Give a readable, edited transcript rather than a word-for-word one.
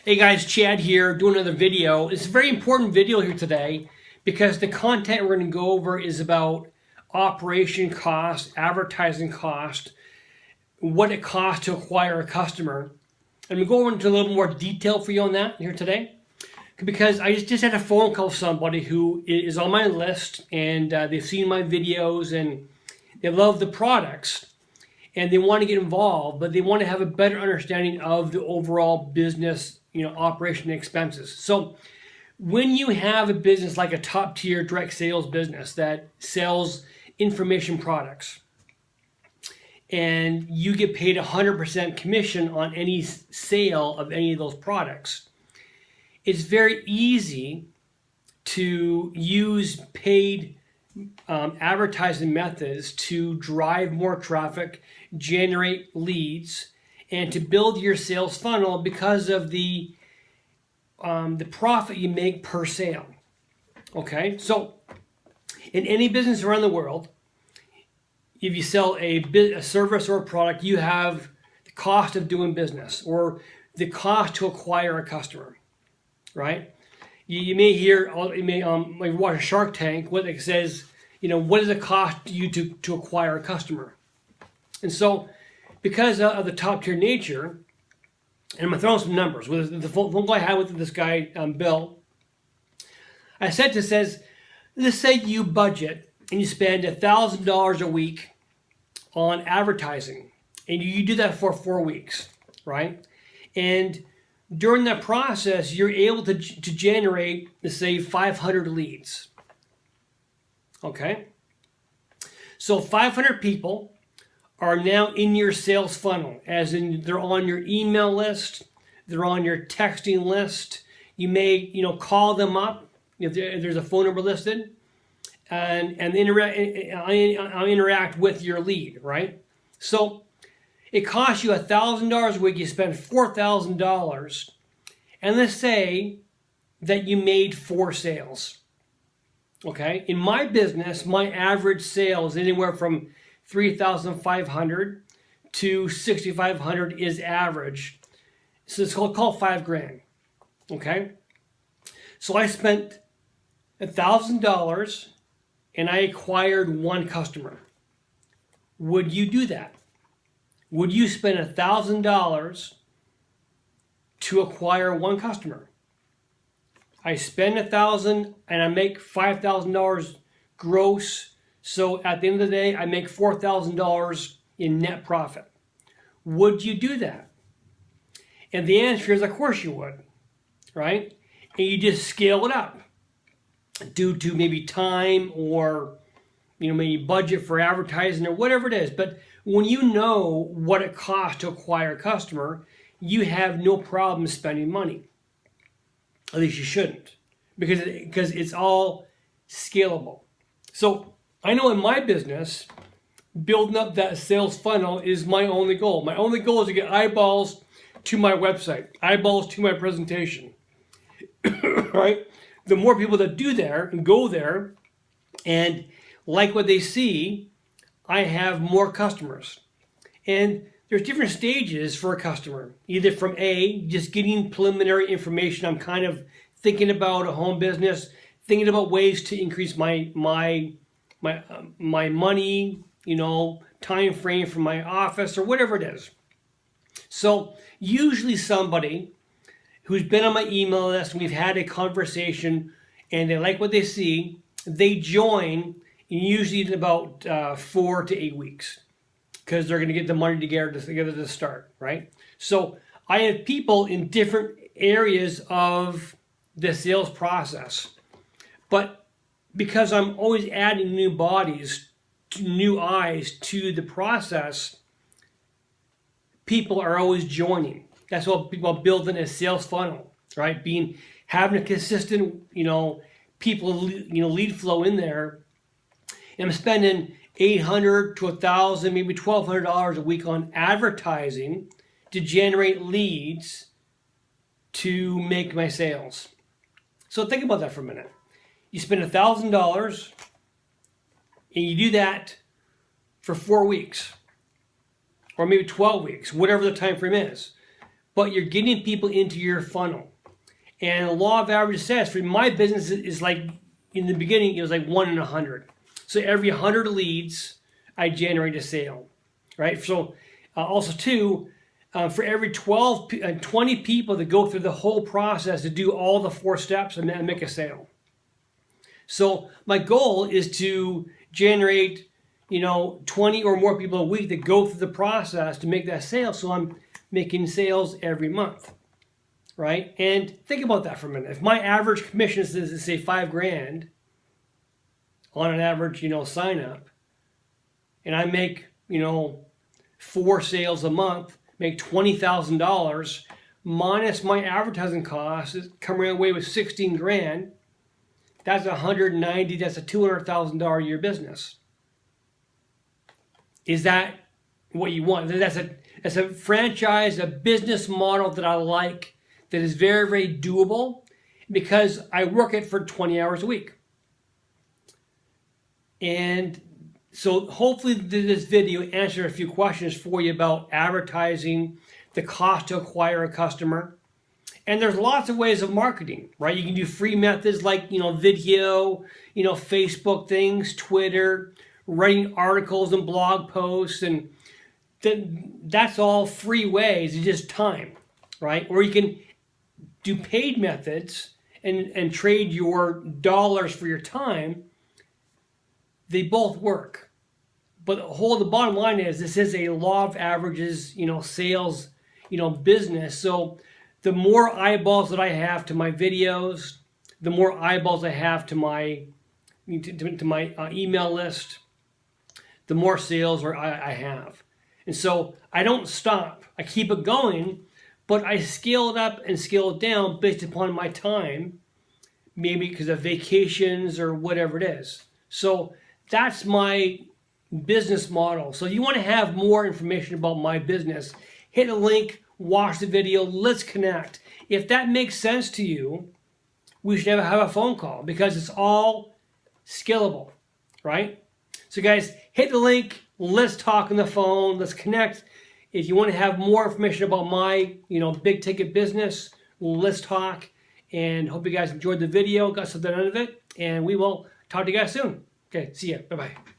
Hey guys, Chad here doing another video. It's a very important video here today because the content we're going to go over is about operation cost, advertising cost, what it costs to acquire a customer. And we'll go into a little more detail for you on that here today because I just had a phone call with somebody who is on my list and they've seen my videos and they love the products and they want to get involved, but they want to have a better understanding of the overall business, operation expenses. So when you have a business like a top tier direct sales business that sells information products and you get paid 100% commission on any sale of any of those products, it's very easy to use paid advertising methods to drive more traffic, generate leads, and to build your sales funnel because of the profit you make per sale. Okay, so in any business around the world, if you sell a service or a product, you have the cost of doing business or the cost to acquire a customer, right? You may hear, like watch a Shark Tank, what it says, what does it cost you to acquire a customer? And so, because of the top tier nature, and I'm going to throw in some numbers. With the phone call I had with this guy, Bill, I says, let's say you budget and you spend $1,000 a week on advertising, and you do that for 4 weeks, right? And during that process, you're able to generate, let's say, 500 leads. Okay? So 500 people are now in your sales funnel, as in they're on your email list, they're on your texting list. You may, call them up if there's a phone number listed, and interact with your lead, right? So it costs you $1,000 a week. You spend $4,000, and let's say that you made 4 sales. Okay, in my business, my average sale is anywhere from $3,500 to $6,500 is average. So it's called $5,000. Okay, so I spent $1,000 and I acquired 1 customer. Would you do that? Would you spend $1,000 to acquire 1 customer? I spend $1,000 and I make $5,000 gross. So at the end of the day, I make $4,000 in net profit. Would you do that? And the answer is, of course you would, right? And you just scale it up due to maybe time or maybe budget for advertising or whatever it is. But when you know what it costs to acquire a customer, you have no problem spending money. At least you shouldn't, because it's all scalable. So I know in my business, building up that sales funnel is my only goal. My only goal is to get eyeballs to my website, eyeballs to my presentation, right? The more people that do there and go there and like what they see, I have more customers. And there's different stages for a customer, either from just getting preliminary information. I'm kind of thinking about a home business, thinking about ways to increase my money, time frame for my office or whatever it is. So usually somebody who's been on my email list and we've had a conversation and they like what they see, they join usually in about 4 to 8 weeks. Because they're going to get the money together to start, right? So I have people in different areas of the sales process. But because I'm always adding new bodies, new eyes to the process, people are always joining. That's what people are building a sales funnel, right? Having a consistent, people, lead flow in there. And I'm spending $800 to $1,000, maybe $1,200 a week on advertising to generate leads to make my sales. So think about that for a minute. You spend $1,000 and you do that for 4 weeks or maybe 12 weeks, whatever the time frame is. but you're getting people into your funnel. And the law of averages says for my business is like, in the beginning, it was like 1 in 100. So every 100 leads, I generate a sale, right? So also too, for every 20 people that go through the whole process to do all the 4 steps and make a sale. So my goal is to generate, 20 or more people a week that go through the process to make that sale. So I'm making sales every month, right? And think about that for a minute. If my average commission is say $5,000 on an average, sign up, and I make, 4 sales a month, make $20,000 minus my advertising costs, coming away with $16,000. That's $190,000. That's a $200,000 a year business. Is that what you want? That's a franchise, a business model that I like, that is very, very doable, because I work it for 20 hours a week. And so hopefully this video answered a few questions for you about advertising, the cost to acquire a customer. And there's lots of ways of marketing, right? You can do free methods like, video, Facebook things, Twitter, writing articles and blog posts, and that's all free ways. It's just time, right? Or you can do paid methods and trade your dollars for your time. They both work. But the bottom line is, this is a law of averages, sales, business. So the more eyeballs that I have to my videos, the more eyeballs I have to my email list, the more sales I have. And so I don't stop. I keep it going, but I scale it up and scale it down based upon my time, maybe because of vacations or whatever it is. So that's my business model. So you want to have more information about my business, hit a link, watch the video, let's connect. If that makes sense to you, we should have a phone call, because it's all scalable, right? So guys, hit the link, let's talk on the phone, let's connect. If you want to have more information about my, big ticket business, let's talk. And hope you guys enjoyed the video, got something out of it, and we will talk to you guys soon. Okay, see ya. Bye-bye.